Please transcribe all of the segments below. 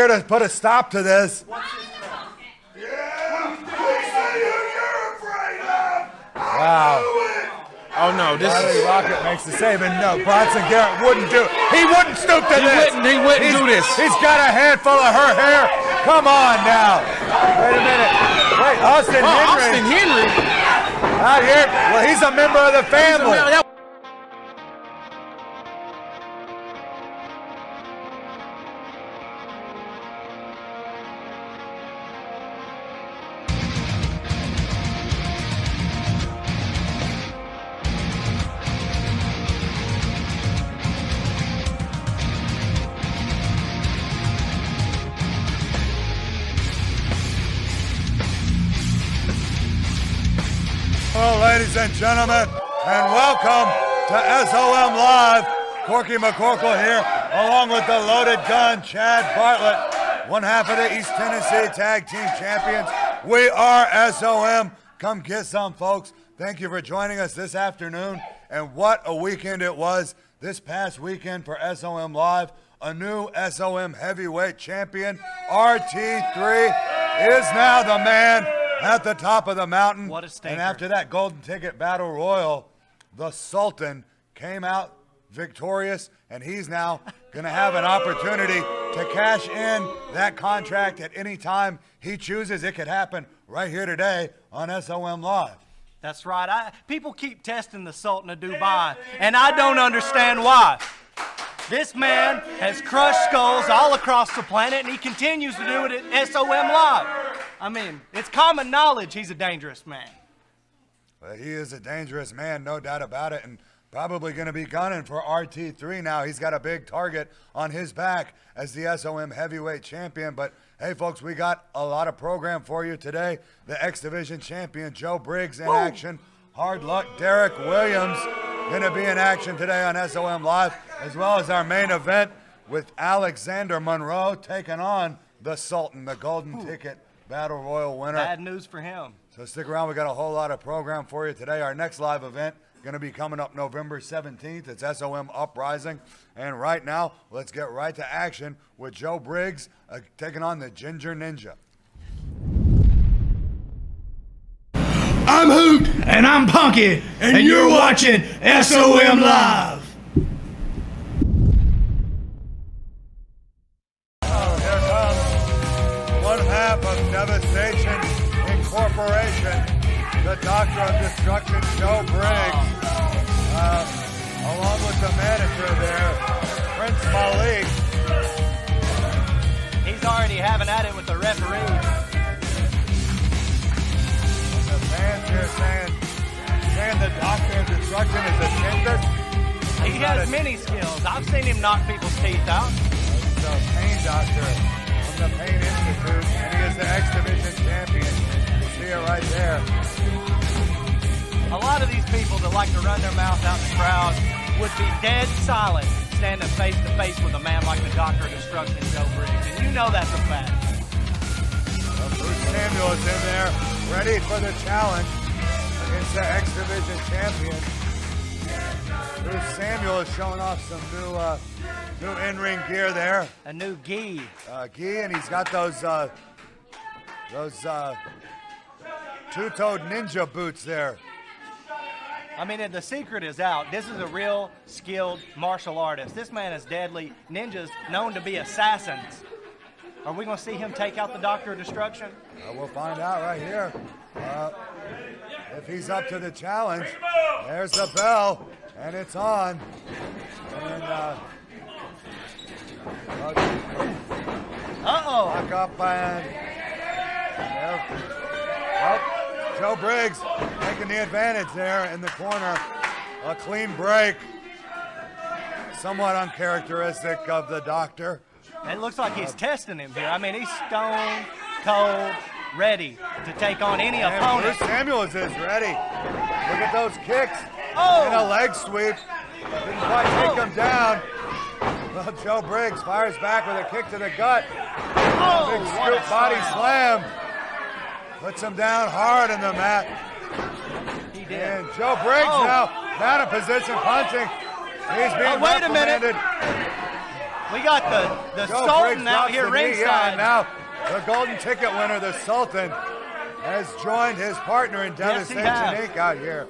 Here to put a stop to this. Yeah, we see who you're afraid of. Wow. Oh no, this Riley is Rocket makes the save, and no, Bronson Garrett wouldn't do it. He wouldn't stoop to this. He wouldn't do this. He's got a handful of her hair. Come on now. Wait a minute. Wait, Austin Henry. Austin Henry. Out here. Well, he's a member of the family. Well, ladies and gentlemen, and welcome to SOM Live. Corky McCorkle here, along with the loaded gun, Chad Bartlett, one half of the East Tennessee Tag Team Champions. We are SOM. Come get some, folks. Thank you for joining us this afternoon. And what a weekend it was this past weekend for SOM Live. A new SOM heavyweight champion, RT3, is now the man at the top of the mountain. What a stinker. And after that golden ticket battle royal, the Sultan came out victorious, and he's now going to have an opportunity to cash in that contract at any time he chooses. It could happen right here today on SOM Live. That's right. People keep testing the Sultan of Dubai, and I don't understand why. This man has crushed skulls all across the planet, and he continues to do it at SOM Live. I mean, it's common knowledge he's a dangerous man. But he is a dangerous man, no doubt about it, and probably going to be gunning for RT3 now. He's got a big target on his back as the SOM heavyweight champion. But hey, folks, we got a lot of program for you today. The X Division champion, Joe Briggs, in action. Hard luck, Derek Williams, going to be in action today on SOM Live, as well as our main event with Alexander Monroe taking on the Sultan, the golden ticket battle royal winner. Bad news for him. So stick around. We got a whole lot of program for you today. Our next live event going to be coming up November 17th. It's SOM Uprising. And right now, let's get right to action with Joe Briggs taking on the Ginger Ninja. I'm Hoot. And I'm Punky. And you're watching SOM Live. Of Devastation Incorporation, the Doctor of Destruction, Joe Briggs, along with the manager there, Prince Malik. He's already having at it with the referee. The fans here saying the Doctor of Destruction is a dentist. He has many skills. I've seen him knock people's teeth out. He's a pain doctor from the Pain Institute, and he is the X Division champion. You see it right there. A lot of these people that like to run their mouth out in the crowd would be dead silent standing face to face with a man like the Doctor of Destruction, Joe Briggs. And you know that's a fact. Well, Bruce Samuel is in there, ready for the challenge against the X Division champion. Bruce Samuel is showing off some new in-ring gear there. A new gi. And he's got those two-toed ninja boots there. I mean, the secret is out. This is a real skilled martial artist. This man is deadly. Ninjas known to be assassins. Are we going to see him take out the Doctor of Destruction? We'll find out right here. If he's up to the challenge. There's the bell, and it's on. And lock up and Joe Briggs taking the advantage there in the corner. A clean break. Somewhat uncharacteristic of the Doctor. It looks like he's testing him here. I mean, he's stone cold ready to take on any opponent. Bruce Samuels is ready. Look at those kicks. Oh! And a leg sweep. Didn't quite take him down. Well, Joe Briggs fires back with a kick to the gut. Oh, big scoop body slam. Puts him down hard in the mat. He did. And Joe Briggs now out of position punching. He's being wait a minute. reprimanded. We got the Joe Sultan Briggs out drops here the knee, yeah, ringside. and now the golden ticket winner, the Sultan, has joined his partner in Yes, he Devastation has. Inc. out here.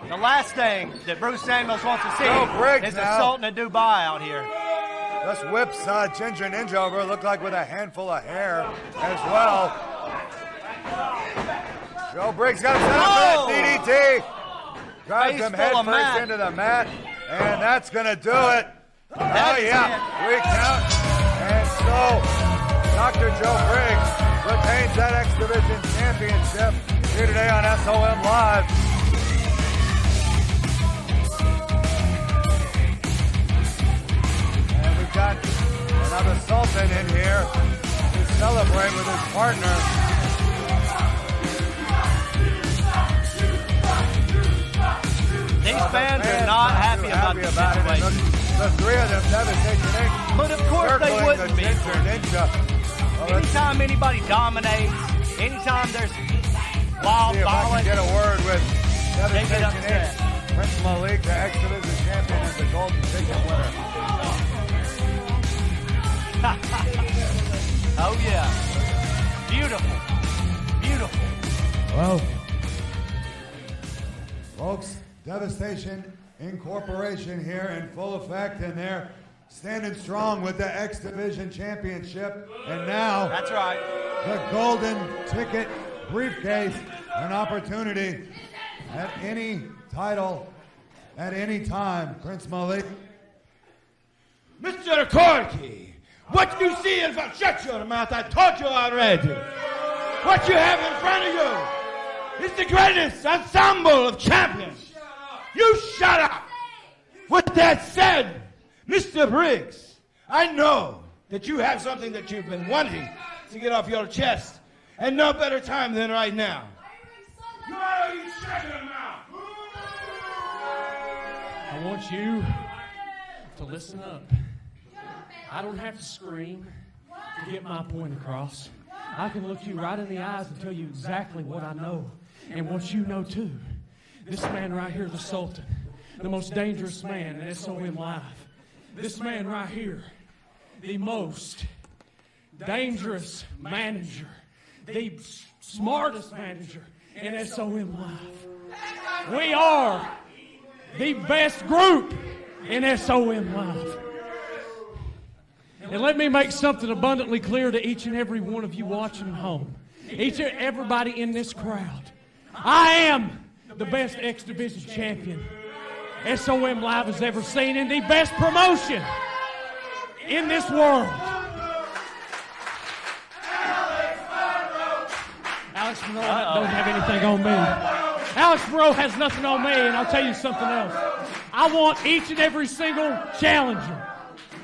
The last thing that Bruce Samuels wants to see Joe Briggs is the now. Sultan of Dubai out here. Just whips Ginger Ninja over, looked like with a handful of hair as well. Joe Briggs got him set up for that DDT. Drives Face him full head of first mat. into the mat, and that's going to do it. That Oh, is yeah, it. 3 count. And so, Dr. Joe Briggs retains that X Division Championship here today on SOM Live. And we've got another Sultan in here to celebrate with his partner. These fans are not happy about this situation. The 3 of them, Devastation Inc. But of course they circling wouldn't the be. Ginger Ninja. Well, let's Anytime anybody dominates, anytime there's wild see if I can violence, get a word with they get Devastation upset. Inc. Prince Malik, the X Division champion, and the golden ticket winner. Oh yeah. Beautiful. Beautiful. Well, folks, Devastation Incorporation here in full effect, and they're standing strong with the X Division Championship. And now, That's right. the golden ticket briefcase, an opportunity at any title, at any time. Prince Malik. Mr. Corky, what you see is a shut your mouth. I told you already. What you have in front of you is the greatest ensemble of champions. You shut up. With that said, Mr. Briggs, I know that you have something that you've been wanting to get off your chest, and no better time than right now. You ought to shut your mouth. I want you to listen up. I don't have to scream to get my point across. I can look you right in the eyes and tell you exactly what I know and what you know too. This man right here, the Sultan, the most dangerous man in SOM Live. This man right here, the most dangerous manager, the smartest manager in SOM Live. We are the best group in SOM Live. And let me make something abundantly clear to each and every one of you watching at home. Each and everybody in this crowd. I am the best X Division champion SOM Live has ever seen, and the best promotion in this world. Alex Monroe don't have anything on me. Alex Monroe has nothing on me, and I'll tell you something else. I want each and every single challenger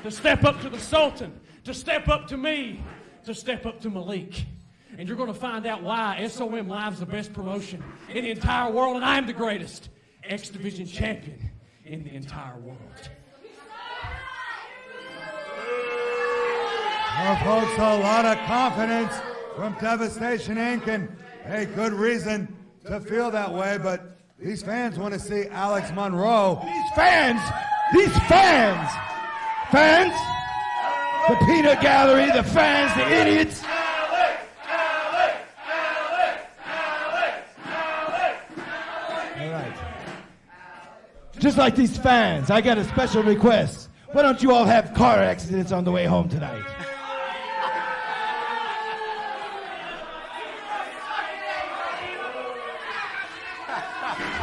to step up to the Sultan, to step up to me, to step up to Malik. And you're going to find out why SOM Live is the best promotion in the entire world, and I'm the greatest X Division champion in the entire world. Well, folks, a lot of confidence from Devastation Inc. And, hey, good reason to feel that way, but these fans want to see Alex Monroe. These fans, the peanut gallery, the fans, the idiots. All right. Just like these fans, I got a special request. Why don't you all have car accidents on the way home tonight?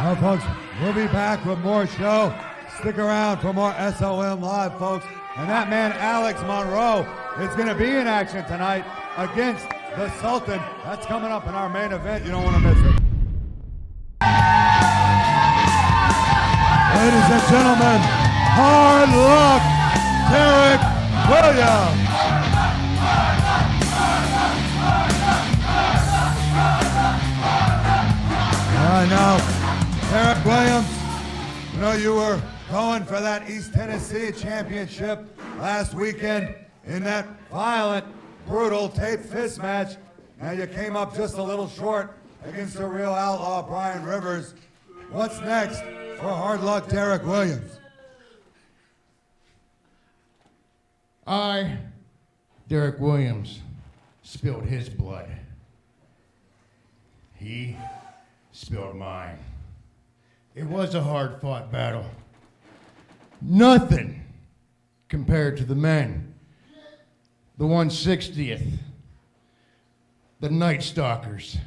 Well, folks, we'll be back with more show. Stick around for more SOM Live, folks. And that man, Alex Monroe, is going to be in action tonight against the Sultan. That's coming up in our main event. You don't want to miss it. Ladies and gentlemen, hard luck, Derek Williams. I know. Derek Williams, you know you were going for that East Tennessee championship last weekend in that violent, brutal tape fist match. Now you came up just a little short against the real outlaw, Brian Rivers. What's next for hard luck, Derek Williams? I, Derek Williams, spilled his blood. He spilled mine. It was a hard-fought battle. Nothing compared to the men. The 160th, the Night Stalkers,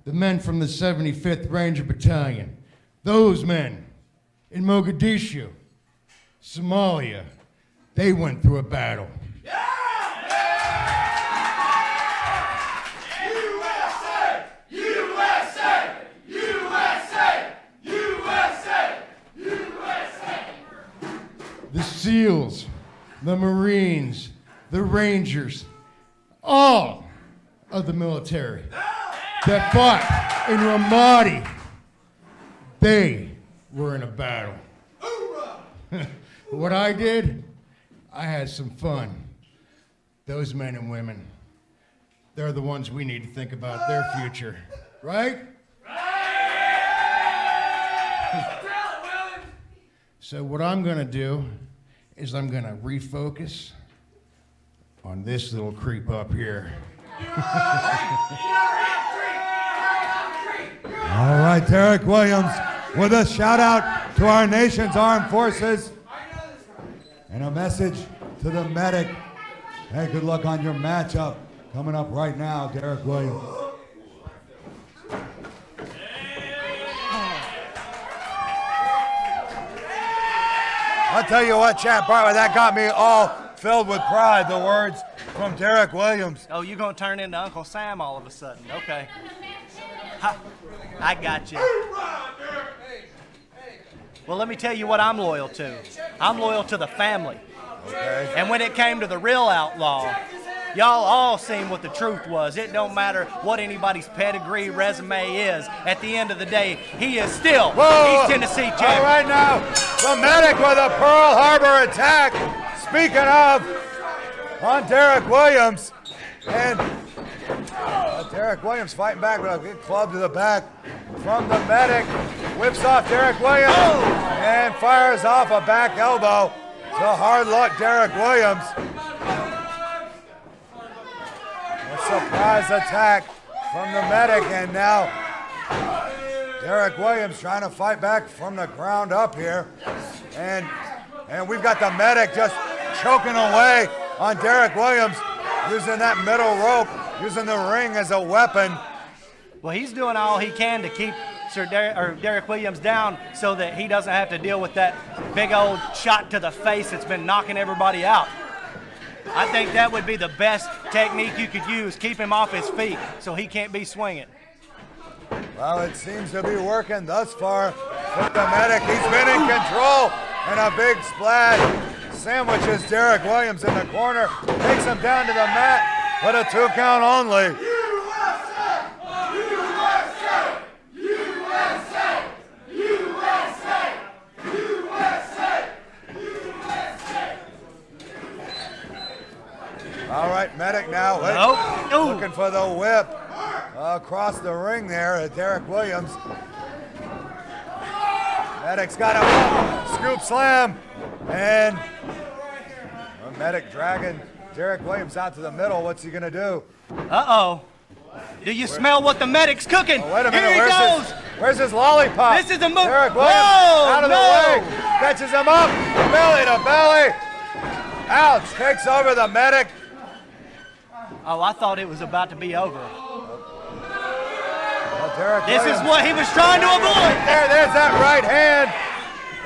the men from the 75th Ranger Battalion. Those men in Mogadishu, Somalia, they went through a battle. The SEALs, the Marines, the Rangers, all of the military that fought in Ramadi, they were in a battle. What I did, I had some fun. Those men and women, they're the ones we need to think about their future, right? So what I'm gonna do is I'm gonna refocus on this little creep up here. All right, Derek Williams with a shout out to our nation's armed forces and a message to the medic. Hey, good luck on your matchup coming up right now, Derek Williams. I'll tell you what, Chad Bartlett, that got me all filled with pride, the words from Derek Williams. Oh, you're going to turn into Uncle Sam all of a sudden. Okay. Ha, I got you. Well, let me tell you what I'm loyal to. I'm loyal to the family. Okay. And when it came to the real outlaw, y'all all seen what the truth was. It don't matter what anybody's pedigree, resume is. At the end of the day, he is still East Tennessee champion. All right now, the medic with a Pearl Harbor attack. Speaking of, on Derek Williams. And Derek Williams fighting back with a good club to the back from the medic. Whips off Derek Williams and fires off a back elbow to hard luck Derek Williams. A surprise attack from the medic, and now Derek Williams trying to fight back from the ground up here. And we've got the medic just choking away on Derek Williams, using that middle rope, using the ring as a weapon. Well, he's doing all he can to keep Derek Williams down so that he doesn't have to deal with that big old shot to the face that's been knocking everybody out. I think that would be the best technique you could use, keep him off his feet so he can't be swinging. Well, it seems to be working thus far with the medic. He's been in control, and a big splash sandwiches Derek Williams in the corner, takes him down to the mat, but a 2 count only. All right, medic now looking for the whip across the ring there at Derek Williams. Medic's got a scoop slam, and the medic dragging Derek Williams out to the middle. What's he gonna do? Uh-oh. Do you smell what the medic's cooking? Oh, wait a minute, Here he goes. Where's his lollipop? This is a move. Derek Williams out of the way, catches him up, belly to belly. Ouch, takes over the medic. Oh, I thought it was about to be over. Derek This Williams. is what he was trying to avoid. There's that right hand.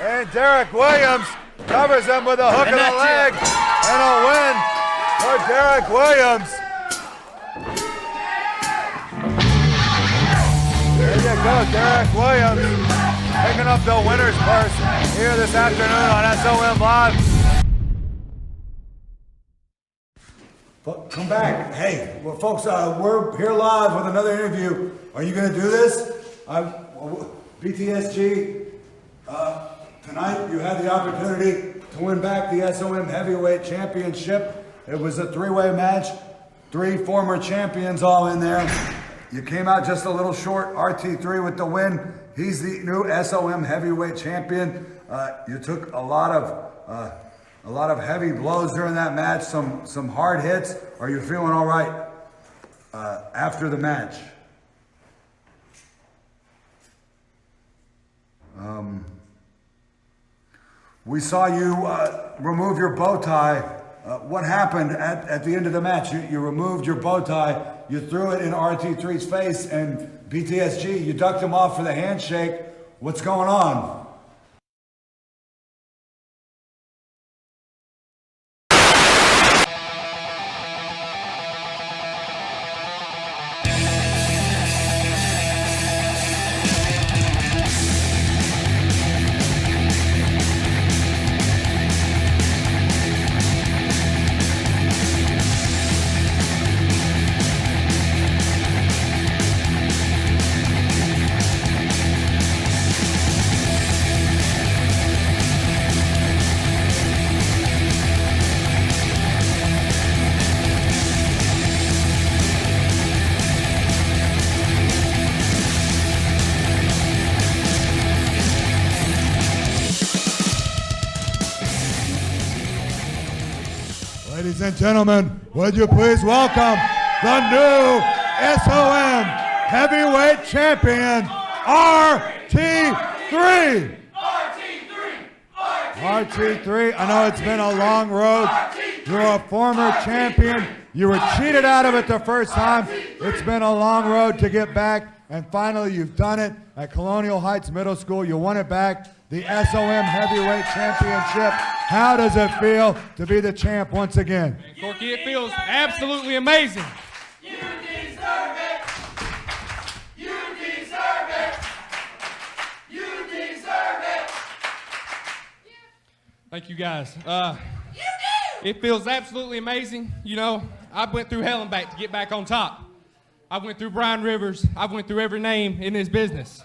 And Derek Williams covers him with a hook of the leg. And a win for Derek Williams. There you go, Derek Williams picking up the winner's purse here this afternoon on SOM Live. Come back. Hey, well, folks, we're here live with another interview. Are you going to do this? BTSG, tonight you had the opportunity to win back the SOM Heavyweight Championship. It was a 3-way match, 3 former champions all in there. You came out just a little short, RT3 with the win. He's the new SOM Heavyweight Champion. You took a lot A lot of heavy blows during that match, some hard hits. Are you feeling all right after the match? We saw you remove your bow tie. What happened at the end of the match? You removed your bow tie, you threw it in RT3's face, and BTSG, you ducked him off for the handshake. What's going on? Ladies and gentlemen, would you please welcome the new SOM Heavyweight Champion, RT3. RT3, I know it's been a long road. You're a former champion. You were cheated out of it the first time. It's been a long road to get back, and finally you've done it at Colonial Heights Middle School. You won it back, the SOM Heavyweight Championship. How does it feel to be the champ once again? Corky, it feels absolutely amazing. You deserve it. You deserve it. You deserve it. Thank you, guys. It feels absolutely amazing. You know, I went through hell and back to get back on top. I went through Brian Rivers. I went through every name in this business.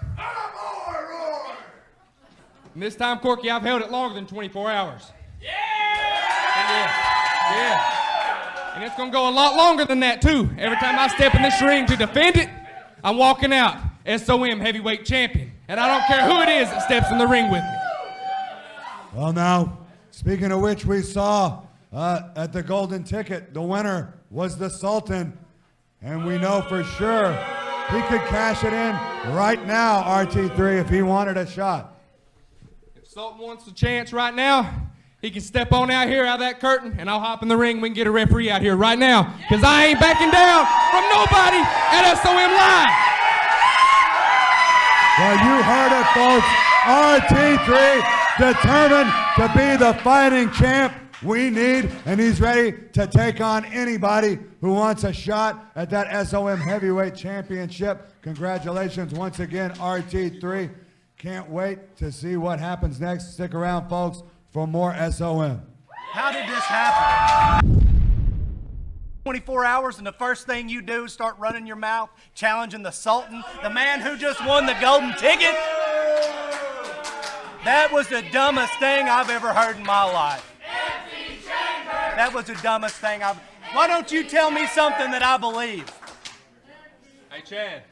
And this time, Corky, I've held it longer than 24 hours. Yeah. And it's going to go a lot longer than that, too. Every time I step in this ring to defend it, I'm walking out SOM Heavyweight Champion. And I don't care who it is that steps in the ring with me. Well, now, speaking of which, we saw at the Golden Ticket, the winner was the Sultan. And we know for sure he could cash it in right now, RT3, if he wanted a shot. If Sultan wants a chance right now, he can step on out here out of that curtain, and I'll hop in the ring. We can get a referee out here right now, because I ain't backing down from nobody at SOM Live. Well, you heard it, folks. RT3 determined to be the fighting champ we need, and he's ready to take on anybody who wants a shot at that SOM Heavyweight Championship. Congratulations once again, RT3. Can't wait to see what happens next. Stick around, folks, for more SOM. How did this happen? 24 hours and the first thing you do is start running your mouth, challenging the Sultan, the man who just won the Golden Ticket? That was the dumbest thing I've ever heard in my life. That was the dumbest thing I've... Why don't you tell me something that I believe? Hey, Chad.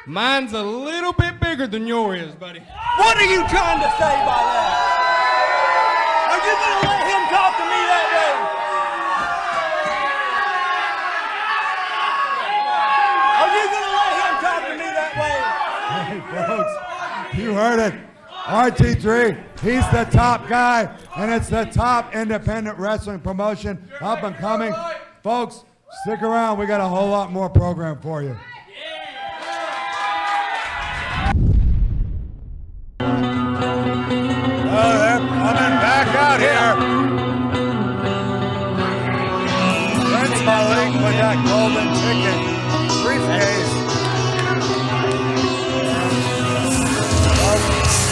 Mine's a little bit bigger than yours is, buddy. What are you trying to say by that? Are you going to let him talk to me that way? Are you going to let him talk to me that way? Hey, folks, you heard it. RT3, he's the top guy, and it's the top independent wrestling promotion up and coming. Folks, stick around. We got a whole lot more program for you. Oh, they're coming back out here. Prince Malik with that Golden Ticket briefcase.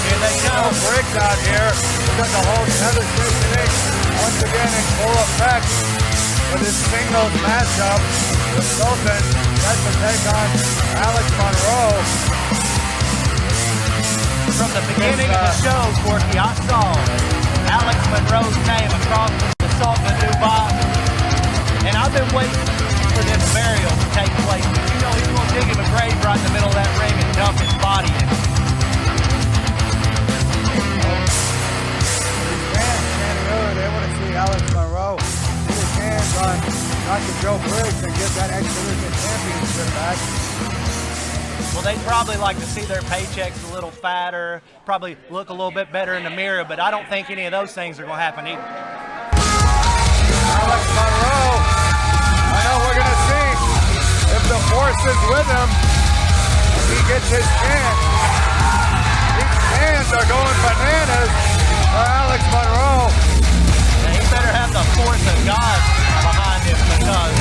Here they go. Briggs out here. We got the whole tether stationing once again in full effect with this singles matchup with Sultan set to take on Alex Monroe. From the beginning of the show, Corky, I saw Alex Monroe's name across the Sultan of Dubai. And I've been waiting for this burial to take place. But you know he's going to dig him a grave right in the middle of that ring and dump his body in it. Standing to see Alex Monroe get his hands on Dr. Joe Briggs and get that X-Division championship back. Well, they'd probably like to see their paychecks a little fatter, probably look a little bit better in the mirror, but I don't think any of those things are going to happen either. Alex Monroe, I know we're going to see if the force is with him, if he gets his chance. These fans are going bananas for Alex Monroe. Now, he better have the force of God behind him, because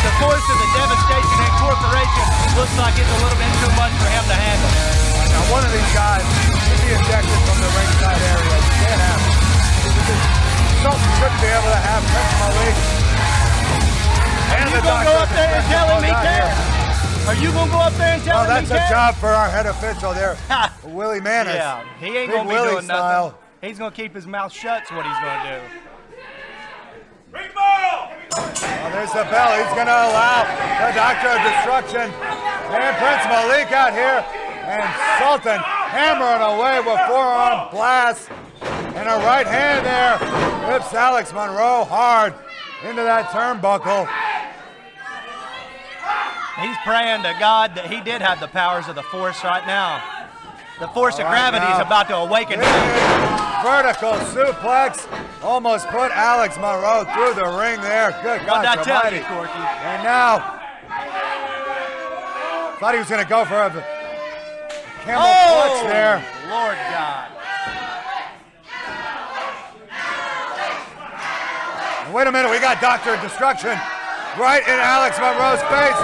the force of the devastation and corporation looks like it's a little bit too much for him to handle. Now, one of these guys should be ejected from the ringside area. You can't have it. Something shouldn't be able to have Prince Malik. Are you going to go up there and tell him he can? Are you going to go up there and tell him he can? That's a job for our head official there, Willie Manis. Yeah, he ain't going to be doing nothing. He's going to keep his mouth shut, is what he's going to do. Oh, there's the bell. He's going to allow the Doctor of Destruction and Prince Malik out here. And Sultan hammering away with forearm blasts. And a right hand there whips Alex Monroe hard into that turnbuckle. He's praying to God that he did have the powers of the force right now. The force of gravity is about to awaken him. Vertical suplex almost put Alex Monroe through the ring there. Good God What'd I tell almighty. you, Corky? And now, thought he was going to go for a camel clutch there. Lord God. Wait a minute, we got Doctor of Destruction right in Alex Monroe's face,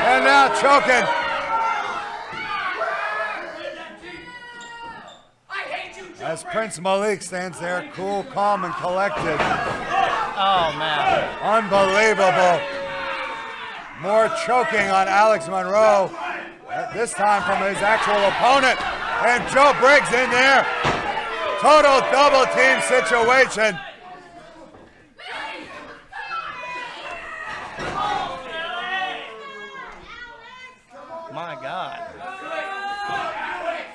and now choking. As Prince Malik stands there, cool, calm, and collected. Oh, man. Unbelievable. More choking on Alex Monroe, this time from his actual opponent. And Joe Briggs in there. Total double team situation. My God.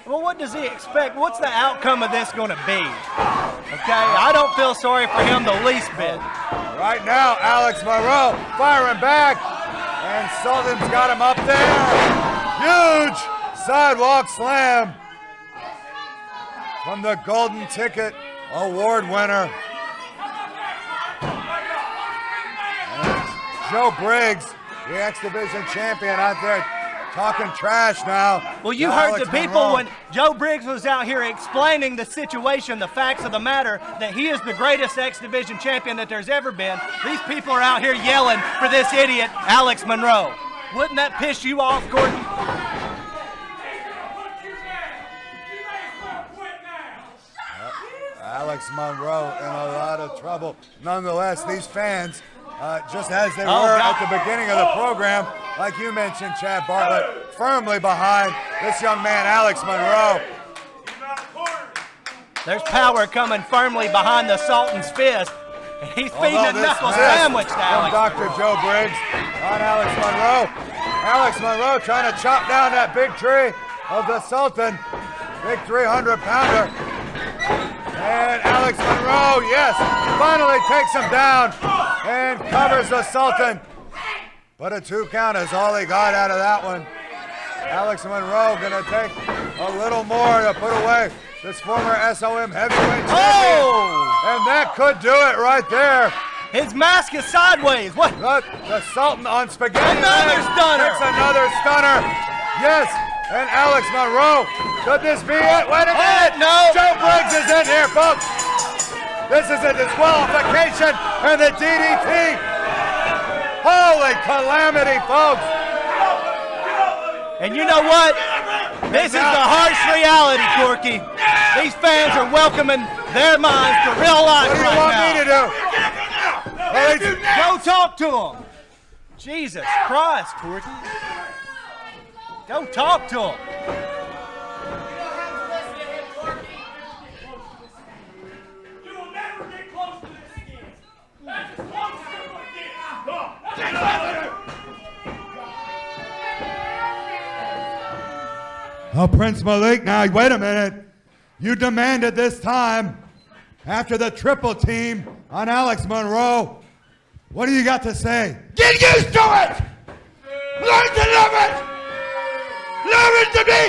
Well, what does he expect? What's the outcome of this going to be? Okay, I don't feel sorry for him the least bit. Right now, Alex Monroe firing back, and Sultan's got him up there. Huge sidewalk slam from the Golden Ticket Award winner. And Joe Briggs, the X-Division champion, out there talking trash now. Well, you heard the people when Joe Briggs was out here explaining the situation, the facts of the matter, that he is the greatest X-Division champion that there's ever been. These people are out here yelling for this idiot, Alex Monroe. Wouldn't that piss you off, Gordon? Alex Monroe in a lot of trouble. Nonetheless, these fans, just as they were at the beginning of the program, like you mentioned, Chad Bartlett, firmly behind this young man, Alex Monroe. There's power coming firmly behind the Sultan's fist. And he's feeding a knuckle sandwich to Alex. Dr. Joe Briggs on Alex Monroe. Alex Monroe trying to chop down that big tree of the Sultan. Big 300-pounder. And Alex Monroe, yes, finally takes him down and covers the Sultan. But a 2 count is all he got out of that one. Alex Monroe gonna take a little more to put away this former SOM heavyweight champion. And that could do it right there. His mask is sideways. What? The Sultan on spaghetti. Another stunner. Takes another stunner. Yes. And Alex Monroe, could this be it? Wait a minute! No! Joe Briggs is in here, folks! This is a disqualification and the DDT! Holy calamity, folks! And you know what? This is the harsh reality, Corky. These fans are welcoming their minds to real life right now. What do you want me to do? Go talk to them. Jesus Christ, Corky. Go talk to him. You will never get close to this again. That's as close as you're going to get. Oh, Prince Malik, now wait a minute. You demanded this time, after the triple team on Alex Monroe. What do you got to say? Get used to it! Learn to love it! Learn it to be!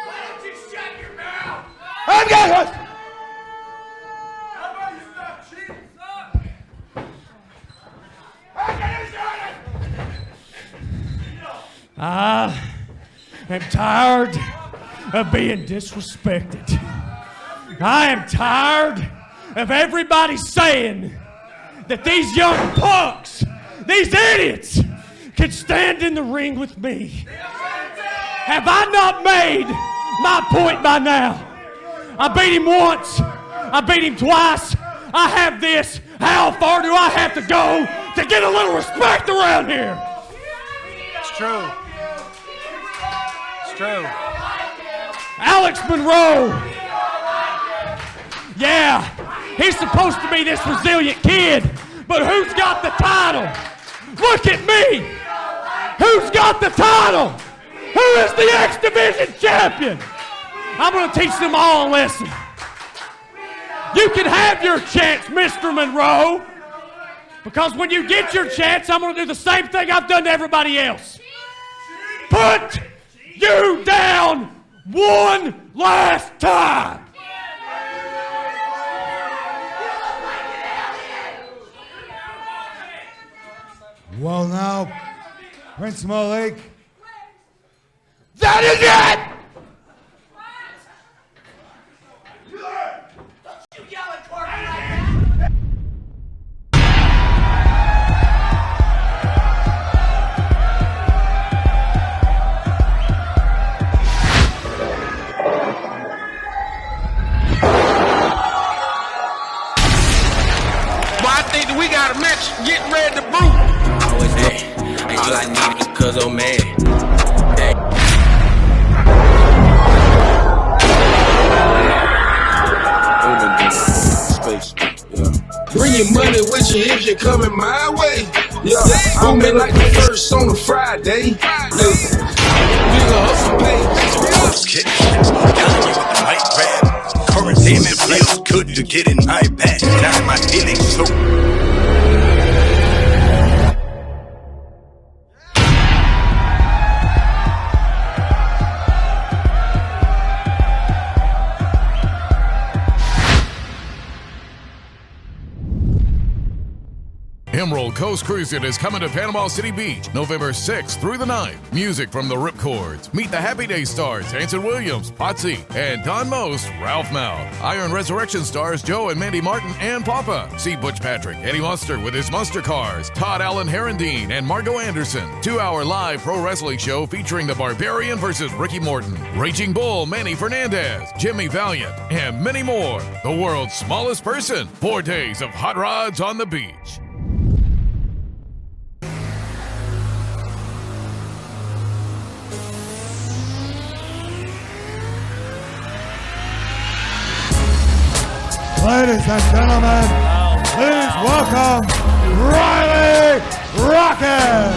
Why don't you shut your mouth? I've got it! How about you stop cheating, son? I am tired of being disrespected. I am tired of everybody saying that these young punks, these idiots, can stand in the ring with me. Have I not made my point by now? I beat him once. I beat him twice. I have this. How far do I have to go to get a little respect around here? It's true. It's true. Alex Monroe. Yeah, he's supposed to be this resilient kid, but who's got the title? Look at me. Who's got the title? Who is the X Division champion? I'm going to teach them all a lesson. You can have your chance, Mr. Monroe, because when you get your chance, I'm going to do the same thing I've done to everybody else. Put you down one last time. Well, now, Prince Malik. That is it! You yell at Corky like that. Well, I think that we got a match getting ready to brew. All I need is cuz I'm mad. Bring your money with you if you're coming my way. Yeah, I'm in like the first on a Friday. Nigga hustle pay. White rap, current payment feels good to get an iPad. Now my feelings so. Emerald Coast Cruising is coming to Panama City Beach, November 6th through the 9th. Music from the Ripcords. Meet the Happy Day stars, Hanson Williams, Potsy, and Don Most, Ralph Mouth. Iron Resurrection stars, Joe and Mandy Martin and Papa. See Butch Patrick, Eddie Munster with his Munster Cars, Todd Allen Herendine, and Margot Anderson. 2-hour live pro wrestling show featuring the Barbarian versus Ricky Morton, Raging Bull, Manny Fernandez, Jimmy Valiant, and many more. The world's smallest person. 4 days of hot rods on the beach. Ladies and gentlemen, please welcome Riley Rocket.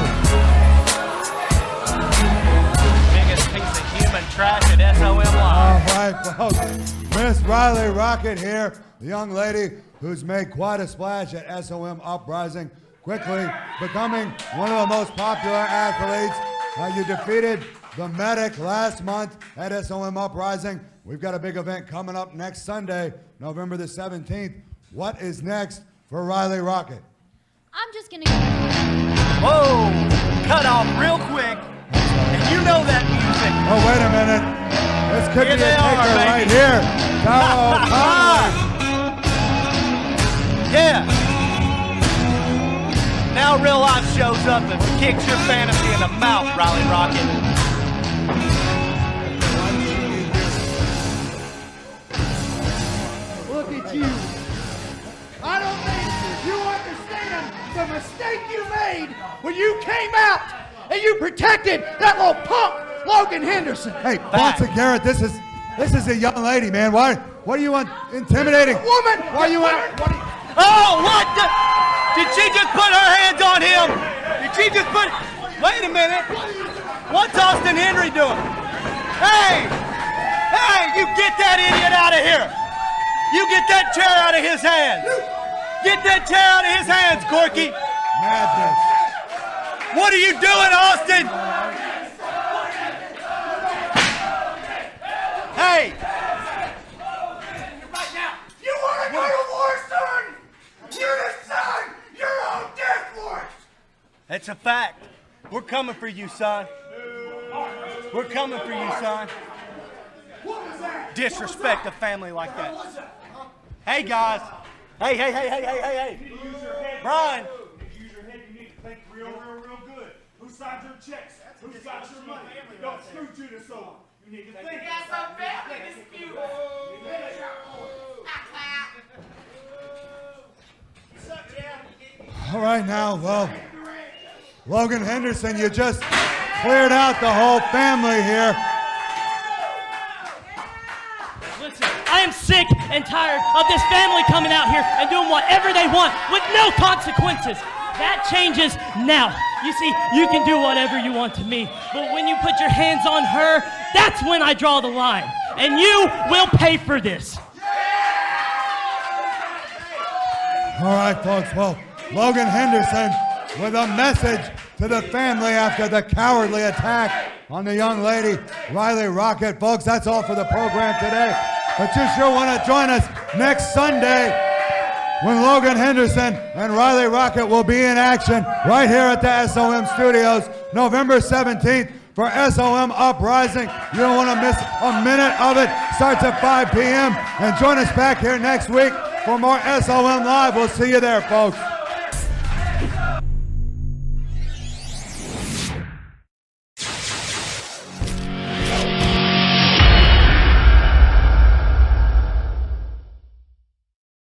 Biggest piece of human trash at SOM Live. All right, folks. Miss Riley Rocket here, the young lady who's made quite a splash at SOM Uprising, quickly becoming one of the most popular athletes. You defeated the Medic last month at SOM Uprising. We've got a big event coming up next Sunday, November the 17th. What is next for Riley Rocket? I'm just gonna go. Whoa! Cut off real quick. And you know that music. Oh, wait a minute. This could Here be a they are, taker baby. right here. Oh, Conway. Yeah. Now real life shows up and kicks your fantasy in the mouth, Riley Rocket. Look at you. I don't think you understand the mistake you made when you came out and you protected that little punk Logan Henderson. Hey, Bonson Garrett, this is a young lady, man. Why are you intimidating? Woman! Why are you Oh, what the? Did she just put her hands on him? Did she just put... Wait a minute. What's Austin Henry doing? Hey! Hey, you get that idiot out of here! You get that chair out of his hands. Get that chair out of his hands, Corky. Madness. What are you doing, Austin? Hey. Right now, you want to go to war, son? You decide your own death warrant. That's a fact. We're coming for you, son. We're coming for you, son. Disrespect a family like that. Hey, guys. Hey. Brian. If you use your head, you need to think real good. Who signed your checks? Who got your money? Don't screw Judas over. You need to think. That's a family dispute. All right now, well, Logan Henderson, you just cleared out the whole family here. Listen, I am sick and tired of this family coming out here and doing whatever they want with no consequences. That changes now. You see, you can do whatever you want to me, but when you put your hands on her, that's when I draw the line. And you will pay for this. All right, folks, well, Logan Henderson with a message to the family after the cowardly attack on the young lady, Riley Rocket. Folks, that's all for the program today. But you sure want to join us next Sunday when Logan Henderson and Riley Rocket will be in action right here at the SOM Studios, November 17th for SOM Uprising. You don't want to miss a minute of it. Starts at 5 p.m. And join us back here next week for more SOM Live. We'll see you there, folks.